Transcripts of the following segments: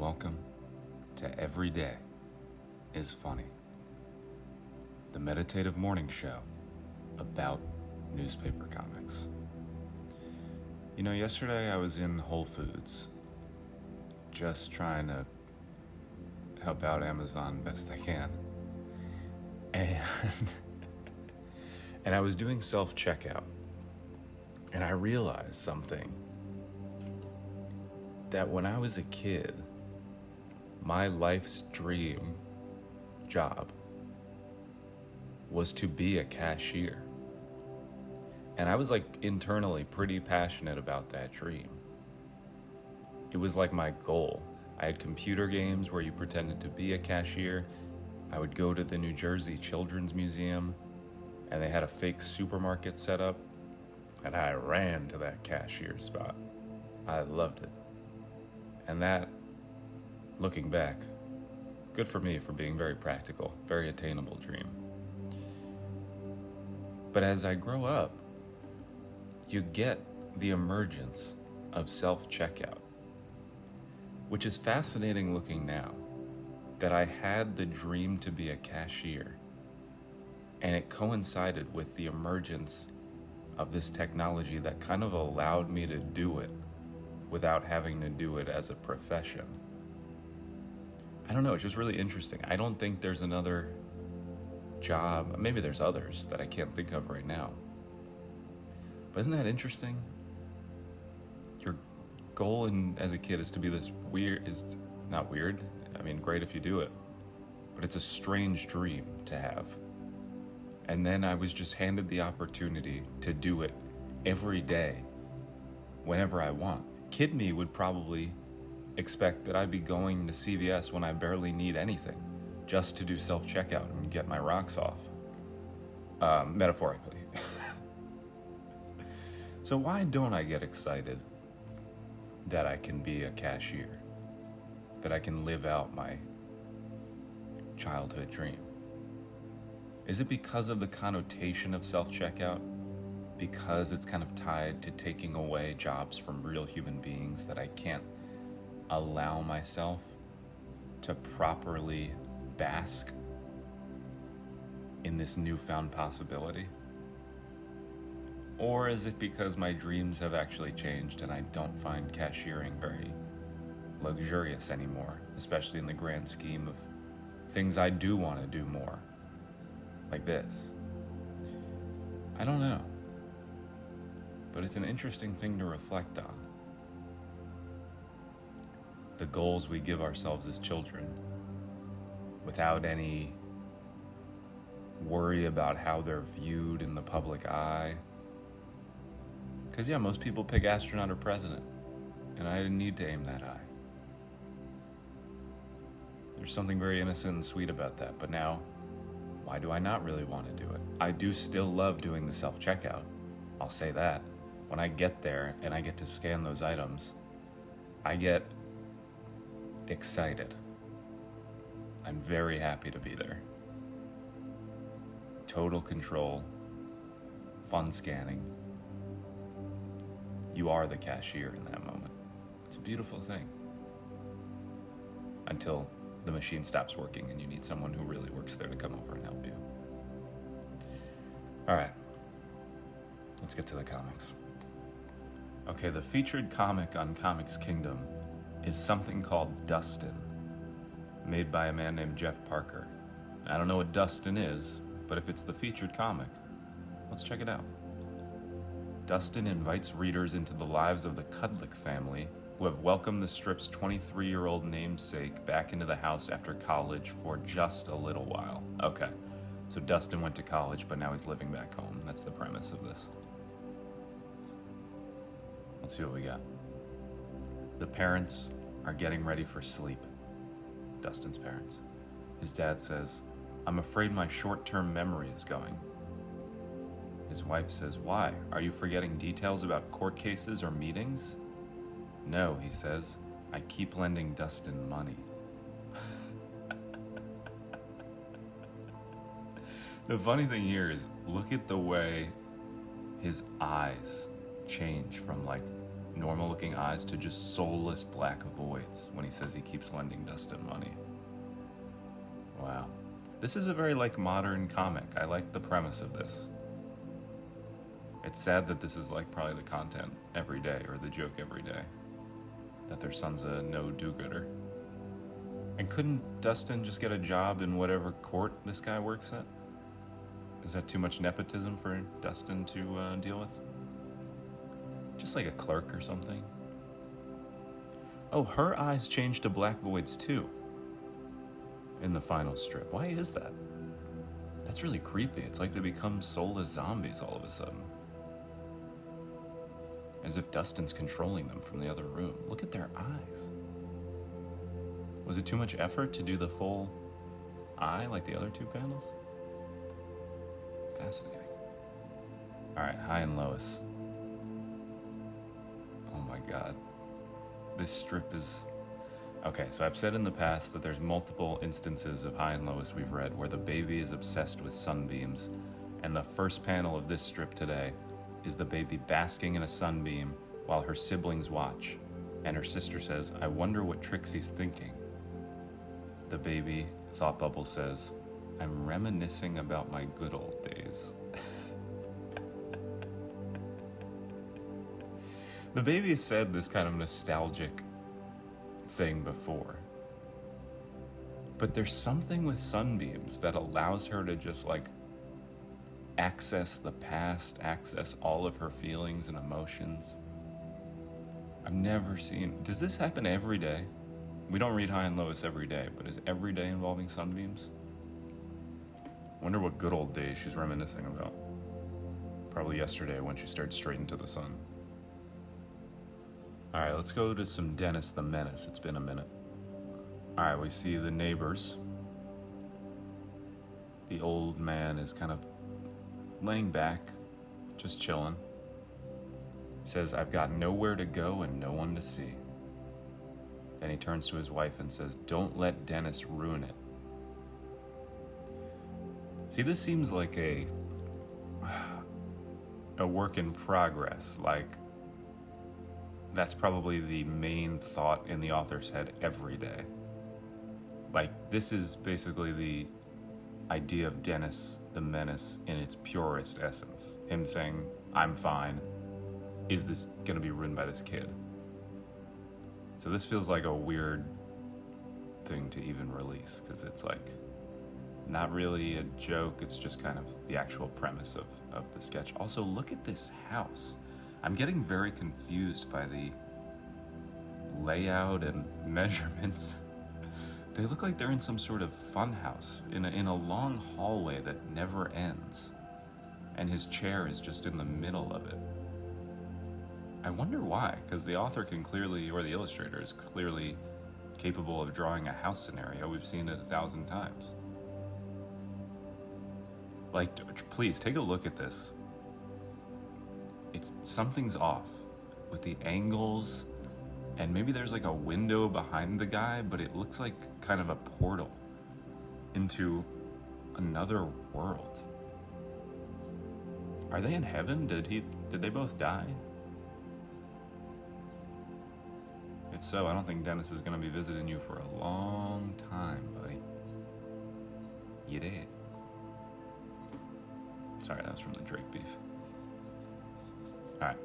welcome to Every Day is Funny, the meditative morning show about newspaper comics. You know, yesterday I was in Whole Foods just trying to help out Amazon best I can. And I was doing self-checkout, and I realized something, that when I was a kid, my life's dream job was to be a cashier. And I was internally pretty passionate about that dream. It was like my goal. I had computer games where you pretended to be a cashier. I would go to the New Jersey Children's Museum and they had a fake supermarket set up, and I ran to that cashier spot. I loved it. And that, looking back, good for me for being very practical, very attainable dream. But as I grow up, you get the emergence of self-checkout, which is fascinating looking now, that I had the dream to be a cashier, and it coincided with the emergence of this technology that kind of allowed me to do it without having to do it as a profession. I don't know, it's just really interesting. I don't think there's another job, maybe there's others that I can't think of right now. But isn't that interesting? Your goal as a kid is to be this not weird, great if you do it, but it's a strange dream to have. And then I was just handed the opportunity to do it every day, whenever I want. Kid me would probably expect that I'd be going to CVS when I barely need anything, just to do self-checkout and get my rocks off. Metaphorically. So why don't I get excited that I can be a cashier? That I can live out my childhood dream? Is it because of the connotation of self-checkout? Because it's kind of tied to taking away jobs from real human beings that I can't allow myself to properly bask in this newfound possibility? Or is it because my dreams have actually changed and I don't find cashiering very luxurious anymore, especially in the grand scheme of things I do want to do more, like this? I don't know. But it's an interesting thing to reflect on. The goals we give ourselves as children without any worry about how they're viewed in the public eye. Because most people pick astronaut or president, and I didn't need to aim that high. There's something very innocent and sweet about that, but now, why do I not really want to do it? I do still love doing the self-checkout, I'll say that. When I get there and I get to scan those items, I get excited. I'm very happy to be there. Total control, fun scanning. You are the cashier in that moment. It's a beautiful thing. Until the machine stops working and you need someone who really works there to come over and help you. All right, let's get to the comics. Okay, the featured comic on Comics Kingdom is something called Dustin, made by a man named Jeff Parker. I don't know what Dustin is, but if it's the featured comic, let's check it out. Dustin invites readers into the lives of the Kudlick family, who have welcomed the strip's 23-year-old namesake back into the house after college for just a little while. Okay, so Dustin went to college, but now he's living back home. That's the premise of this. Let's see what we got. The parents are getting ready for sleep. Dustin's parents. His dad says, "I'm afraid my short-term memory is going." His wife says, "Why? Are you forgetting details about court cases or meetings?" "No," he says, "I keep lending Dustin money." The funny thing here is, look at the way his eyes change from normal looking eyes to just soulless black voids when he says he keeps lending Dustin money. Wow. This is a very modern comic. I like the premise of this. It's sad that this is probably the content every day, or the joke every day. That their son's a no do-gooder. And couldn't Dustin just get a job in whatever court this guy works at? Is that too much nepotism for Dustin to deal with? Just like a clerk or something? Oh, her eyes change to black voids too in the final strip. Why is that? That's really creepy. It's like they become soulless zombies all of a sudden. As if Dustin's controlling them from the other room. Look at their eyes. Was it too much effort to do the full eye like the other two panels? Fascinating. Alright, Hi and Lois. Oh my god. This strip is... Okay, so I've said in the past that there's multiple instances of Hi and Lois we've read where the baby is obsessed with sunbeams, and the first panel of this strip today is the baby basking in a sunbeam while her siblings watch, and her sister says, "I wonder what Trixie's thinking." The baby, Thought Bubble, says, "I'm reminiscing about my good old days." The baby has said this kind of nostalgic thing before. But there's something with sunbeams that allows her to just access the past, access all of her feelings and emotions. I've never seen... Does this happen every day? We don't read Hi and Lois every day, but is every day involving sunbeams? Wonder what good old days she's reminiscing about. Probably yesterday when she stared straight into the sun. Alright, let's go to some Dennis the Menace. It's been a minute. Alright, we see the neighbors. The old man is kind of laying back, just chilling. He says, "I've got nowhere to go and no one to see." Then he turns to his wife and says, "Don't let Dennis ruin it." See, this seems like a work in progress. That's probably the main thought in the author's head every day. This is basically the idea of Dennis the Menace in its purest essence. Him saying, "I'm fine. Is this gonna be ruined by this kid?" So this feels like a weird thing to even release, because it's not really a joke, it's just kind of the actual premise of the sketch. Also, look at this house. I'm getting very confused by the layout and measurements. They look like they're in some sort of fun house in a long hallway that never ends, and his chair is just in the middle of it. I wonder why, because the author can clearly, or the illustrator is clearly capable of drawing a house scenario. We've seen it 1,000 times. Please take a look at this. Something's off with the angles, and maybe there's a window behind the guy, but it looks like kind of a portal into another world. Are they in heaven? Did they both die? If so, I don't think Dennis is gonna be visiting you for a long time, buddy. You did. Sorry, that was from the Drake beef. Alright.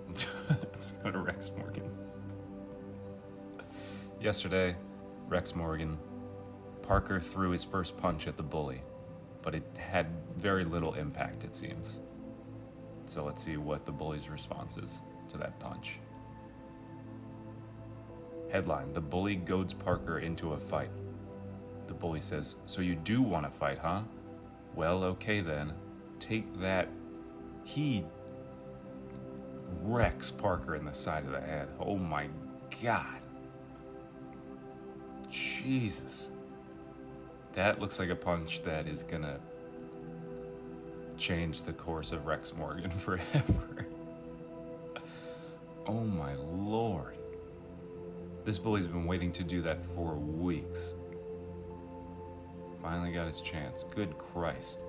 Let's go to Rex Morgan. Yesterday, Rex Morgan, Parker threw his first punch at the bully, but it had very little impact, it seems. So let's see what the bully's response is to that punch. Headline: The bully goads Parker into a fight. The bully says, "So you do want to fight, huh? Well, okay then. Take that." He wrecks Parker in the side of the head. Oh my god. Jesus. That looks like a punch that is gonna change the course of Rex Morgan forever. Oh my lord. This bully's been waiting to do that for weeks. Finally got his chance. Good Christ.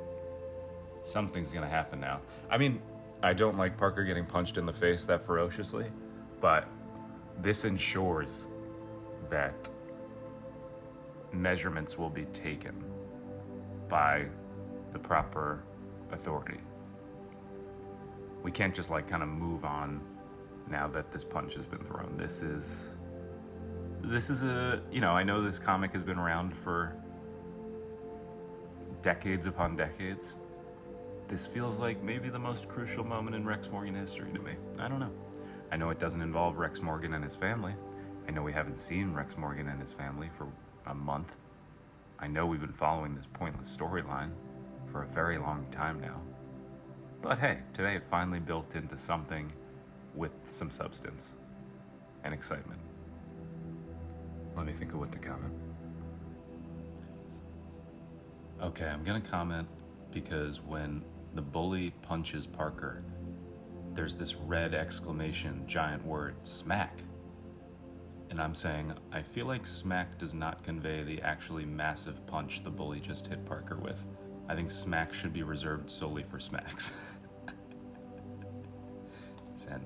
Something's gonna happen now. I mean, I don't like Parker getting punched in the face that ferociously, But this ensures that measurements will be taken by the proper authority. We can't just like kind of move on now that this punch has been thrown. This is a, I know this comic has been around for decades upon decades. This feels like maybe the most crucial moment in Rex Morgan history to me. I don't know. I know it doesn't involve Rex Morgan and his family. I know we haven't seen Rex Morgan and his family for a month. I know we've been following this pointless storyline for a very long time now. But hey, today it finally built into something with some substance and excitement. Let me think of what to comment. Okay, I'm gonna comment because when the bully punches Parker, there's this red exclamation, giant word, smack. And I'm saying, I feel like smack does not convey the actually massive punch the bully just hit Parker with. I think smack should be reserved solely for smacks. Send.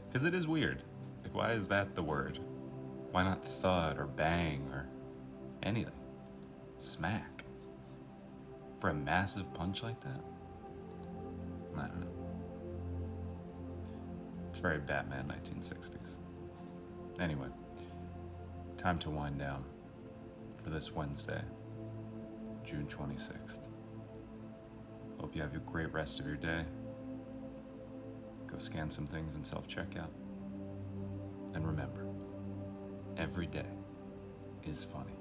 Because it is weird. Like, why is that the word? Why not thud or bang or anything? Smack. For a massive punch like that? I don't know. It's very Batman 1960s. Anyway, time to wind down for this Wednesday, June 26th. Hope you have a great rest of your day. Go scan some things in self-checkout. And remember, every day is funny.